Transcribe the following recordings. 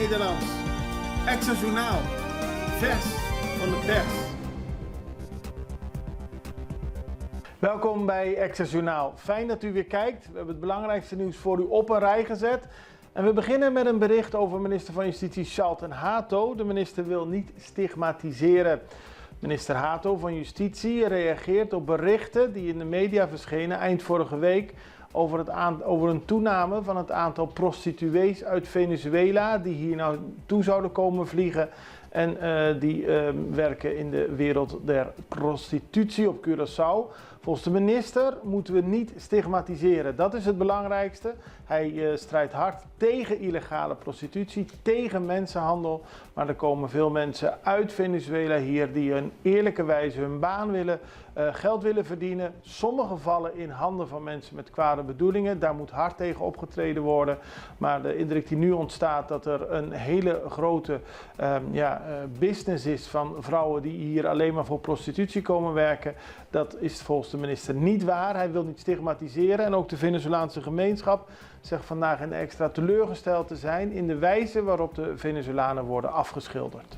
Nederlands. Extra Journaal. Vers van de pers. Welkom bij Extra Journaal. Fijn dat u weer kijkt. We hebben het belangrijkste nieuws voor u op een rij gezet. En we beginnen met een bericht over minister van Justitie Charlton Hato. De minister wil niet stigmatiseren. Minister Hato van Justitie reageert op berichten die in de media verschenen eind vorige week over een toename van het aantal prostituees uit Venezuela die hier nou toe zouden komen vliegen en die werken in de wereld der prostitutie op Curaçao. Volgens de minister moeten we niet stigmatiseren. Dat is het belangrijkste. Hij strijdt hard tegen illegale prostitutie, tegen mensenhandel. Maar er komen veel mensen uit Venezuela hier die op een eerlijke wijze hun baan willen, geld willen verdienen. Sommige vallen in handen van mensen met kwade bedoelingen. Daar moet hard tegen opgetreden worden. Maar de indruk die nu ontstaat dat er een hele grote business is van vrouwen die hier alleen maar voor prostitutie komen werken. Dat is volgens de minister niet waar. Hij wil niet stigmatiseren. En ook de Venezolaanse gemeenschap zegt vandaag in de Extra teleurgesteld te zijn in de wijze waarop de Venezolanen worden afgeschilderd.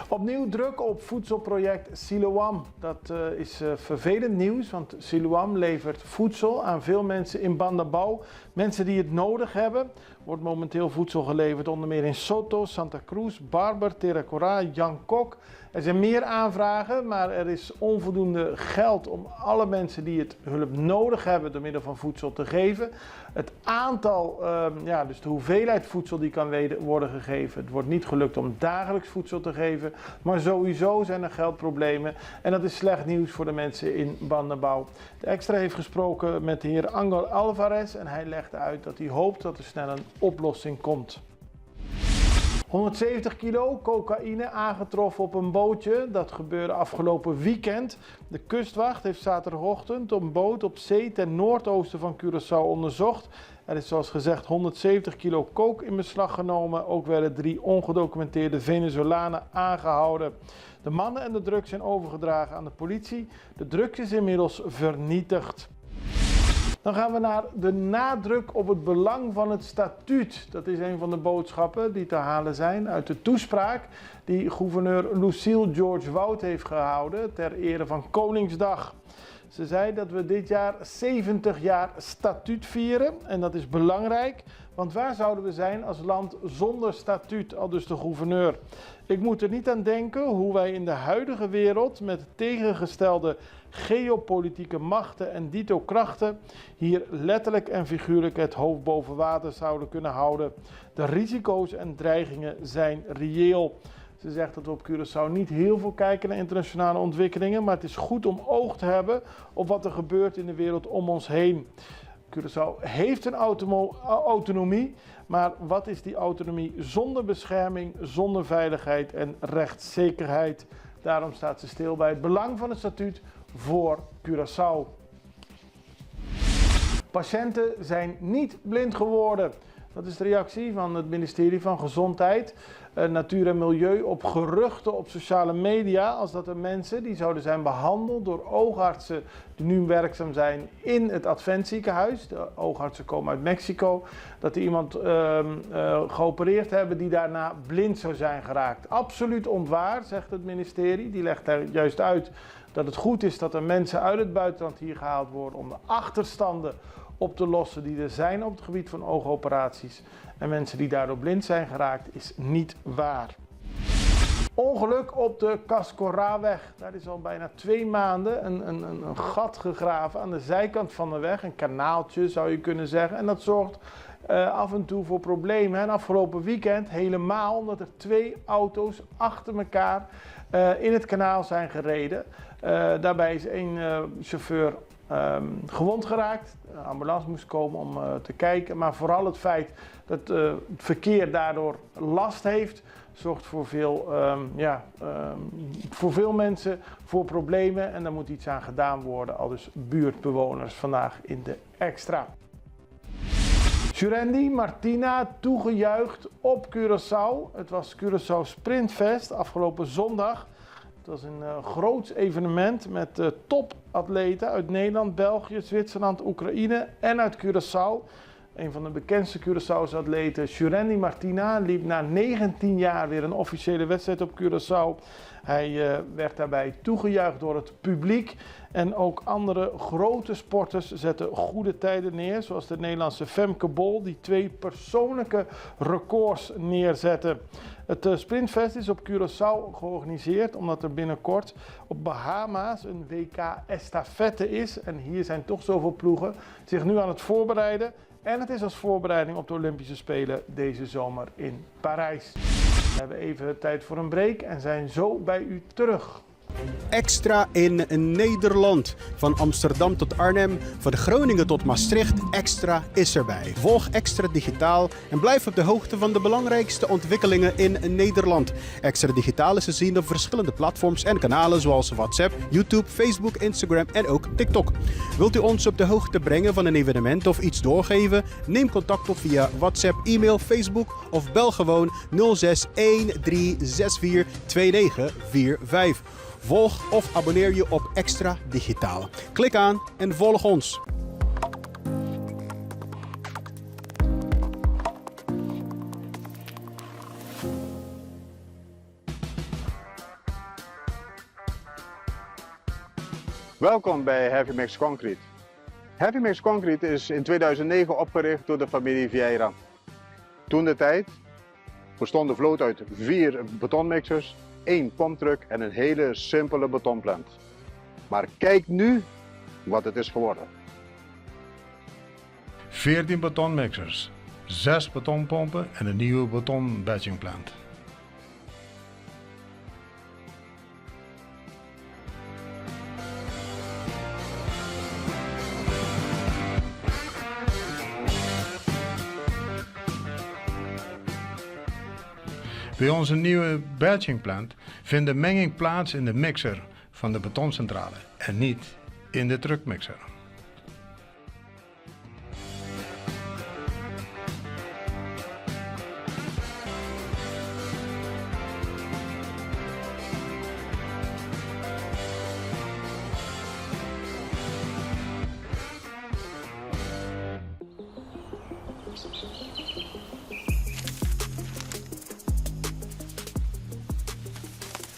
Opnieuw druk op voedselproject Siloam. Dat is vervelend nieuws, want Siloam levert voedsel aan veel mensen in Bandabao. Mensen die het nodig hebben. Wordt momenteel voedsel geleverd onder meer in Soto, Santa Cruz, Barber, Terracora, Jankok. Er zijn meer aanvragen, maar er is onvoldoende geld om alle mensen die het hulp nodig hebben door middel van voedsel te geven. Het aantal, dus de hoeveelheid voedsel die kan worden gegeven. Het wordt niet gelukt om dagelijks voedsel te geven, maar sowieso zijn er geldproblemen. En dat is slecht nieuws voor de mensen in Bandabao. De Extra heeft gesproken met de heer Angel Alvarez en hij legde uit dat hij hoopt dat er snel een oplossing komt. 170 kilo cocaïne aangetroffen op een bootje. Dat gebeurde afgelopen weekend. De kustwacht heeft zaterdagochtend een boot op zee ten noordoosten van Curaçao onderzocht. Er is zoals gezegd 170 kilo coke in beslag genomen. Ook werden 3 ongedocumenteerde Venezolanen aangehouden. De mannen en de drugs zijn overgedragen aan de politie. De drugs is inmiddels vernietigd. Dan gaan we naar de nadruk op het belang van het statuut. Dat is een van de boodschappen die te halen zijn uit de toespraak die gouverneur Lucille George Wout heeft gehouden ter ere van Koningsdag. Ze zei dat we dit jaar 70 jaar statuut vieren en dat is belangrijk, want waar zouden we zijn als land zonder statuut, aldus de gouverneur. Ik moet er niet aan denken hoe wij in de huidige wereld met tegengestelde geopolitieke machten en dito krachten hier letterlijk en figuurlijk het hoofd boven water zouden kunnen houden. De risico's en dreigingen zijn reëel. Ze zegt dat we op Curaçao niet heel veel kijken naar internationale ontwikkelingen, maar het is goed om oog te hebben op wat er gebeurt in de wereld om ons heen. Curaçao heeft een autonomie, maar wat is die autonomie zonder bescherming, zonder veiligheid en rechtszekerheid? Daarom staat ze stil bij het belang van het statuut voor Curaçao. Patiënten zijn niet blind geworden. Dat is de reactie van het ministerie van Gezondheid, Natuur en Milieu op geruchten op sociale media als dat er mensen die zouden zijn behandeld door oogartsen die nu werkzaam zijn in het Adventziekenhuis. De oogartsen komen uit Mexico. Dat die iemand geopereerd hebben die daarna blind zou zijn geraakt. Absoluut onwaar, zegt het ministerie. Die legt daar juist uit dat het goed is dat er mensen uit het buitenland hier gehaald worden om de achterstanden op te lossen die er zijn op het gebied van oogoperaties. En mensen die daardoor blind zijn geraakt is niet waar. Ongeluk op de Cascoraweg. Daar is al bijna 2 maanden een gat gegraven aan de zijkant van de weg. Een kanaaltje zou je kunnen zeggen. En dat zorgt af en toe voor problemen. En afgelopen weekend helemaal omdat er 2 auto's achter elkaar in het kanaal zijn gereden. Daarbij is 1 chauffeur gewond geraakt. De ambulance moest komen om te kijken. Maar vooral het feit dat het verkeer daardoor last heeft, zorgt voor veel mensen voor problemen. En daar moet iets aan gedaan worden. Al dus buurtbewoners vandaag in de Extra. Jurendi Martina toegejuicht op Curaçao. Het was Curaçao Sprintfest afgelopen zondag. Het was een groots evenement met topatleten uit Nederland, België, Zwitserland, Oekraïne en uit Curaçao. Een van de bekendste Curaçaose atleten, Jurendi Martina, liep na 19 jaar weer een officiële wedstrijd op Curaçao. Hij werd daarbij toegejuicht door het publiek. En ook andere grote sporters zetten goede tijden neer. Zoals de Nederlandse Femke Bol, die 2 persoonlijke records neerzette. Het Sprintfest is op Curaçao georganiseerd omdat er binnenkort op Bahama's een WK estafette is. En hier zijn toch zoveel ploegen zich nu aan het voorbereiden. En het is als voorbereiding op de Olympische Spelen deze zomer in Parijs. We hebben even tijd voor een break en zijn zo bij u terug. Extra in Nederland. Van Amsterdam tot Arnhem, van Groningen tot Maastricht, Extra is erbij. Volg Extra Digitaal en blijf op de hoogte van de belangrijkste ontwikkelingen in Nederland. Extra Digitaal is te zien op verschillende platforms en kanalen zoals WhatsApp, YouTube, Facebook, Instagram en ook TikTok. Wilt u ons op de hoogte brengen van een evenement of iets doorgeven? Neem contact op via WhatsApp, e-mail, Facebook of bel gewoon 06 1364 2945. Volg of abonneer je op Extra Digitaal. Klik aan en volg ons. Welkom bij Heavy Mix Concrete. Heavy Mix Concrete is in 2009 opgericht door de familie Vieira. Toentertijd bestond de vloot uit 4 betonmixers, 1 pomptruck en een hele simpele betonplant. Maar kijk nu wat het is geworden. 14 betonmixers, 6 betonpompen en een nieuwe betonbatchingplant. Bij onze nieuwe batchingplant vindt de menging plaats in de mixer van de betoncentrale en niet in de truckmixer.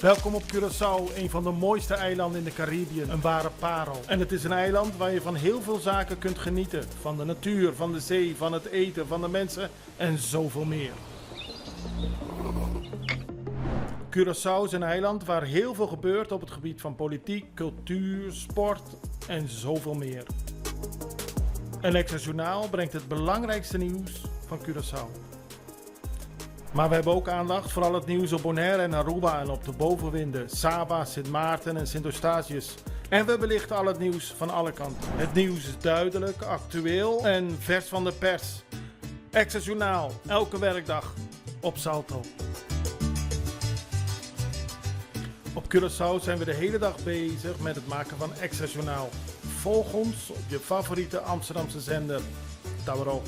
Welkom op Curaçao, een van de mooiste eilanden in de Caribiën, een ware parel. En het is een eiland waar je van heel veel zaken kunt genieten. Van de natuur, van de zee, van het eten, van de mensen en zoveel meer. Curaçao is een eiland waar heel veel gebeurt op het gebied van politiek, cultuur, sport en zoveel meer. Een Extra Journaal brengt het belangrijkste nieuws van Curaçao. Maar we hebben ook aandacht voor al het nieuws op Bonaire en Aruba en op de bovenwinden, Saba, Sint Maarten en Sint Eustatius. En we belichten al het nieuws van alle kanten. Het nieuws is duidelijk, actueel en vers van de pers. Extra Journaal, elke werkdag op Salto. Op Curaçao zijn we de hele dag bezig met het maken van Extra Journaal. Volg ons op je favoriete Amsterdamse zender, Tauro.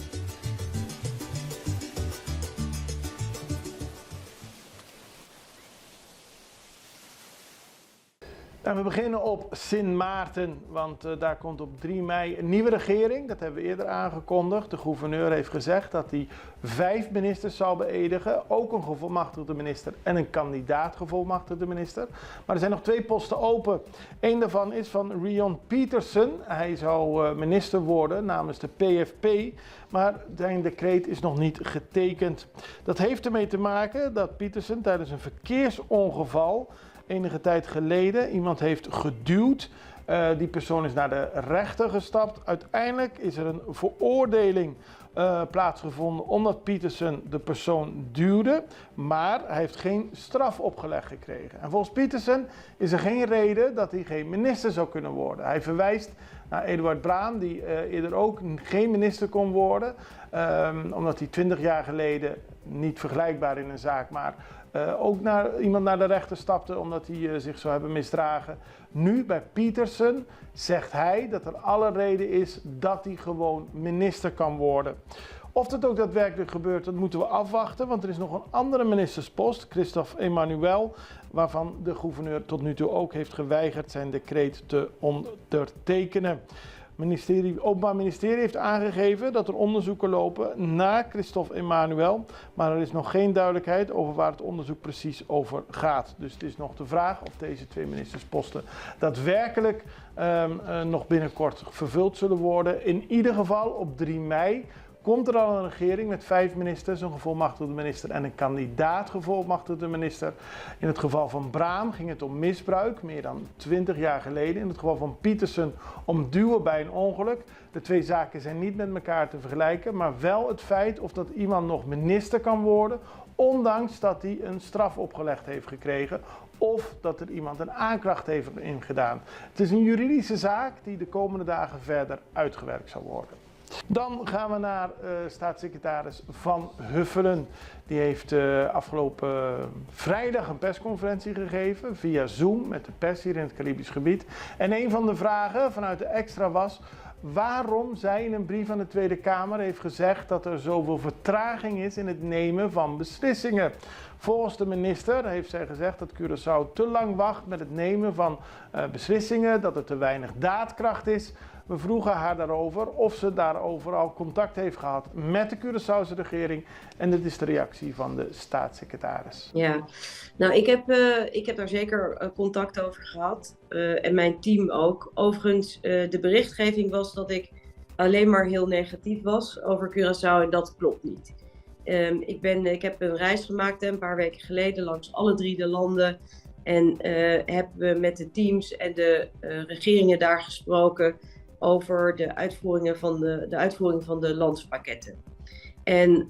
En we beginnen op Sint Maarten, want daar komt op 3 mei een nieuwe regering. Dat hebben we eerder aangekondigd. De gouverneur heeft gezegd dat hij 5 ministers zal beëdigen. Ook een gevolmachtigde minister en een kandidaat gevolmachtigde minister. Maar er zijn nog 2 posten open. Eén daarvan is van Rion Peterson. Hij zou minister worden namens de PFP. Maar zijn decreet is nog niet getekend. Dat heeft ermee te maken dat Peterson tijdens een verkeersongeval enige tijd geleden iemand heeft geduwd. Die persoon is naar de rechter gestapt. Uiteindelijk is er een veroordeling plaatsgevonden omdat Peterson de persoon duwde. Maar hij heeft geen straf opgelegd gekregen. En volgens Peterson is er geen reden dat hij geen minister zou kunnen worden. Hij verwijst naar Eduard Braan, die eerder ook geen minister kon worden. Omdat hij 20 jaar geleden, niet vergelijkbaar in een zaak, maar ook iemand naar de rechter stapte omdat hij zich zou hebben misdragen. Nu bij Peterson zegt hij dat er alle reden is dat hij gewoon minister kan worden. Of dat ook daadwerkelijk gebeurt, dat moeten we afwachten, want er is nog een andere ministerspost, Christophe Emmanuel, waarvan de gouverneur tot nu toe ook heeft geweigerd zijn decreet te ondertekenen. Openbaar Ministerie heeft aangegeven dat er onderzoeken lopen naar Christophe Emmanuel, maar er is nog geen duidelijkheid over waar het onderzoek precies over gaat. Dus het is nog de vraag of deze 2 ministersposten daadwerkelijk nog binnenkort vervuld zullen worden. In ieder geval op 3 mei komt er al een regering met 5 ministers, een gevolmachtigde minister en een kandidaat gevolmachtigde minister. In het geval van Braam ging het om misbruik, meer dan 20 jaar geleden. In het geval van Pietersen om duwen bij een ongeluk. De 2 zaken zijn niet met elkaar te vergelijken, maar wel het feit of dat iemand nog minister kan worden, ondanks dat hij een straf opgelegd heeft gekregen of dat er iemand een aanklacht heeft ingedaan. Het is een juridische zaak die de komende dagen verder uitgewerkt zal worden. Dan gaan we naar staatssecretaris Van Huffelen. Die heeft afgelopen vrijdag een persconferentie gegeven via Zoom met de pers hier in het Caribisch gebied. En een van de vragen vanuit de Extra was waarom zij in een brief aan de Tweede Kamer heeft gezegd dat er zoveel vertraging is in het nemen van beslissingen. Volgens de minister heeft zij gezegd dat Curaçao te lang wacht met het nemen van beslissingen, dat er te weinig daadkracht is. We vroegen haar daarover of ze daarover al contact heeft gehad met de Curaçaose regering. En dit is de reactie van de staatssecretaris. Ja, nou ik heb daar zeker contact over gehad. En mijn team ook. Overigens, de berichtgeving was dat ik alleen maar heel negatief was over Curaçao en dat klopt niet. Ik heb een reis gemaakt een paar weken geleden langs alle 3 de landen. En hebben we met de teams en de regeringen daar gesproken over de uitvoering van de landspakketten. En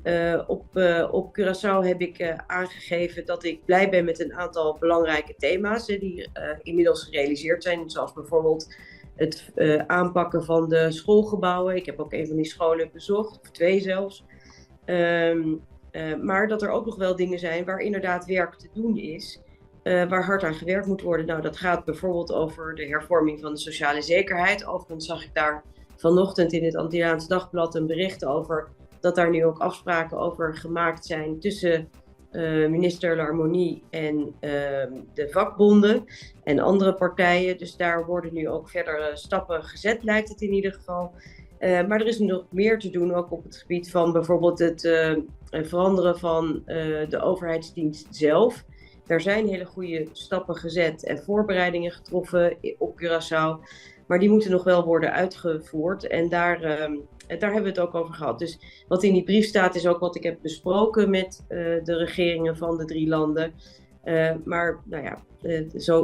op Curaçao heb ik aangegeven dat ik blij ben met een aantal belangrijke thema's die inmiddels gerealiseerd zijn. Zoals bijvoorbeeld het aanpakken van de schoolgebouwen. Ik heb ook een van die scholen bezocht, of 2 zelfs. Maar dat er ook nog wel dingen zijn waar inderdaad werk te doen is. Waar hard aan gewerkt moet worden. Nou, dat gaat bijvoorbeeld over de hervorming van de sociale zekerheid. Overigens zag ik daar vanochtend in het Antilliaans Dagblad een bericht over dat daar nu ook afspraken over gemaakt zijn tussen minister L'Harmonie en de vakbonden en andere partijen. Dus daar worden nu ook verder stappen gezet, lijkt het in ieder geval. Maar er is nog meer te doen, ook op het gebied van bijvoorbeeld het veranderen van de overheidsdienst zelf. Er zijn hele goede stappen gezet en voorbereidingen getroffen op Curaçao. Maar die moeten nog wel worden uitgevoerd. En daar hebben we het ook over gehad. Dus wat in die brief staat is ook wat ik heb besproken met de regeringen van de 3 landen. Maar nou ja,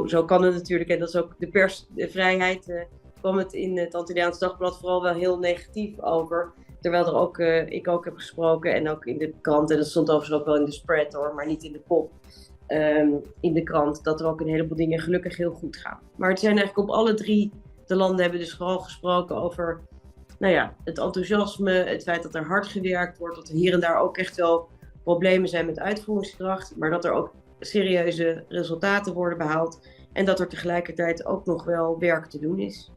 zo kan het natuurlijk. En dat is ook de persvrijheid. Kwam het in het Antilliaans Dagblad vooral wel heel negatief over. Terwijl er ook, ik ook heb gesproken en ook in de krant. En dat stond overigens ook wel in de spread hoor, maar niet in de kop. In de krant, dat er ook een heleboel dingen gelukkig heel goed gaan. Maar het zijn eigenlijk op alle 3 de landen hebben dus vooral gesproken over het enthousiasme, het feit dat er hard gewerkt wordt, dat er hier en daar ook echt wel problemen zijn met uitvoeringskracht, maar dat er ook serieuze resultaten worden behaald en dat er tegelijkertijd ook nog wel werk te doen is.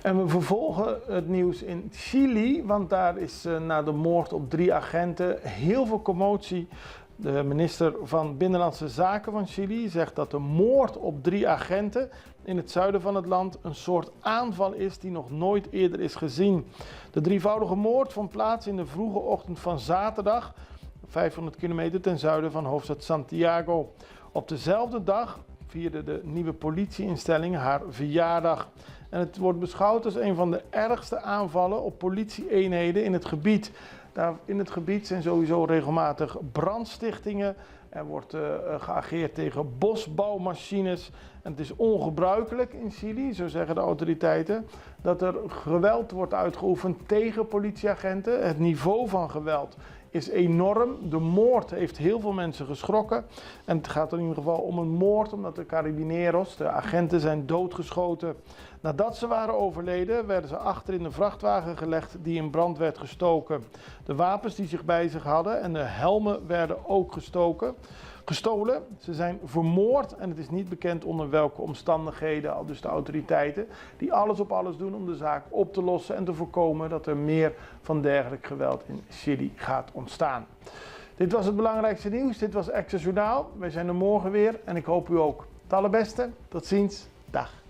En we vervolgen het nieuws in Chili, want daar is na de moord op 3 agenten heel veel commotie. De minister van Binnenlandse Zaken van Chili zegt dat de moord op 3 agenten in het zuiden van het land een soort aanval is die nog nooit eerder is gezien. De drievoudige moord vond plaats in de vroege ochtend van zaterdag, 500 kilometer ten zuiden van hoofdstad Santiago. Op dezelfde dag vierde de nieuwe politieinstelling haar verjaardag. En het wordt beschouwd als een van de ergste aanvallen op politie-eenheden in het gebied. In het gebied zijn sowieso regelmatig brandstichtingen. Er wordt geageerd tegen bosbouwmachines. En het is ongebruikelijk in Chili, zo zeggen de autoriteiten, dat er geweld wordt uitgeoefend tegen politieagenten. Het niveau van geweld is enorm. De moord heeft heel veel mensen geschrokken. En het gaat in ieder geval om een moord, omdat de carabineros, de agenten, zijn doodgeschoten. Nadat ze waren overleden, werden ze achter in de vrachtwagen gelegd die in brand werd gestoken. De wapens die zich bij zich hadden en de helmen werden ook gestolen. Ze zijn vermoord en het is niet bekend onder welke omstandigheden, al dus de autoriteiten, die alles op alles doen om de zaak op te lossen en te voorkomen dat er meer van dergelijk geweld in Chili gaat ontstaan. Dit was het belangrijkste nieuws. Dit was Extra Journaal. Wij zijn er morgen weer en ik hoop u ook. Het allerbeste. Tot ziens. Dag.